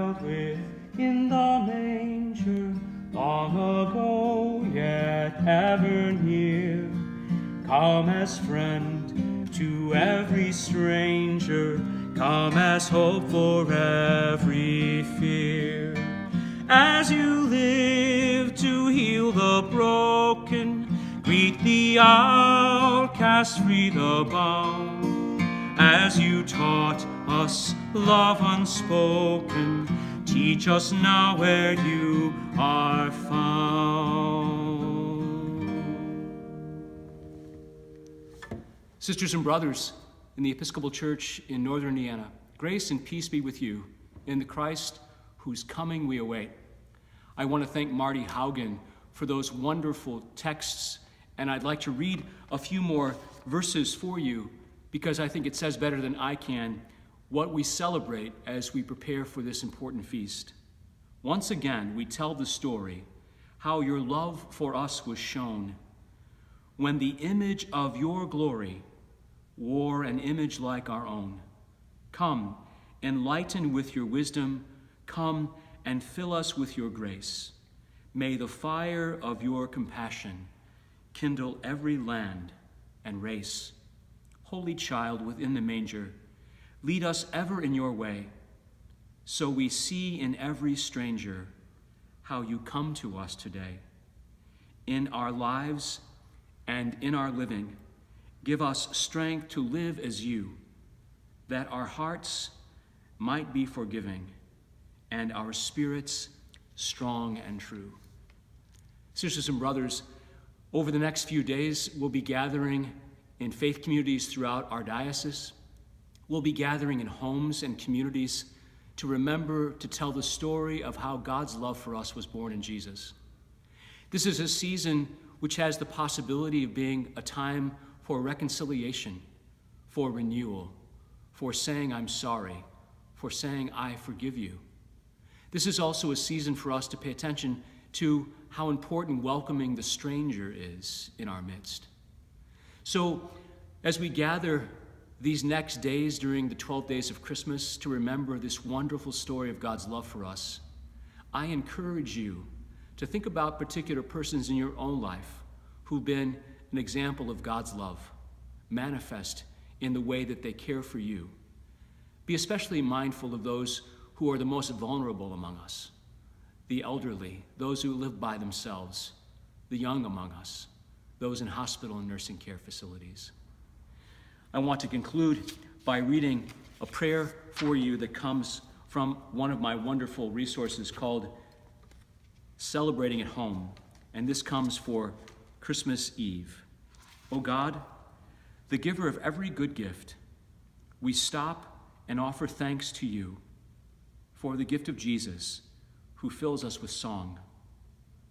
child within the manger, long ago yet ever near. Come as friend to every stranger, come as hope for every fear. As you live to heal the broken, greet the outcast, free the bound. As you taught us love unspoken, teach us now where you are found. Sisters and brothers in the Episcopal Church in Northern Indiana, grace and peace be with you in the Christ whose coming we await. I want to thank Marty Haugen for those wonderful texts, and I'd like to read a few more verses for you because I think it says better than I can what we celebrate as we prepare for this important feast. Once again, we tell the story how your love for us was shown when the image of your glory wore an image like our own. Come, enlighten with your wisdom. Come and fill us with your grace. May the fire of your compassion kindle every land and race. Holy child within the manger, lead us ever in your way, so we see in every stranger how you come to us today. In our lives and in our living, give us strength to live as you, that our hearts might be forgiving and our spirits strong and true. Sisters and brothers, over the next few days, we'll be gathering in faith communities throughout our diocese. We'll be gathering in homes and communities to remember to tell the story of how God's love for us was born in Jesus. This is a season which has the possibility of being a time for reconciliation, for renewal, for saying I'm sorry, for saying I forgive you. This is also a season for us to pay attention to how important welcoming the stranger is in our midst. So as we gather these next days during the 12 days of Christmas to remember this wonderful story of God's love for us, I encourage you to think about particular persons in your own life who've been an example of God's love, manifest in the way that they care for you. Be especially mindful of those who are the most vulnerable among us, the elderly, those who live by themselves, the young among us, those in hospital and nursing care facilities. I want to conclude by reading a prayer for you that comes from one of my wonderful resources called Celebrating at Home, and this comes for Christmas Eve. O God, the giver of every good gift, we stop and offer thanks to you for the gift of Jesus, who fills us with song,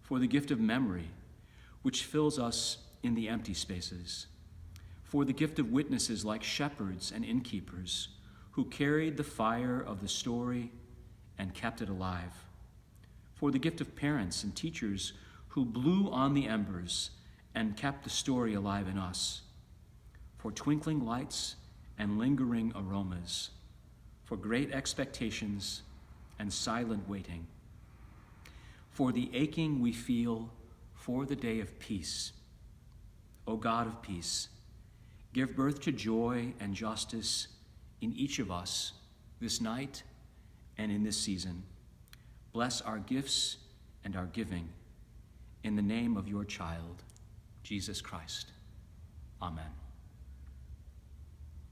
for the gift of memory, which fills us in the empty spaces, for the gift of witnesses like shepherds and innkeepers who carried the fire of the story and kept it alive, for the gift of parents and teachers who blew on the embers and kept the story alive in us, for twinkling lights and lingering aromas, for great expectations and silent waiting, for the aching we feel for the day of peace. O God of peace, give birth to joy and justice in each of us this night and in this season. Bless our gifts and our giving in the name of your child, Jesus Christ. Amen.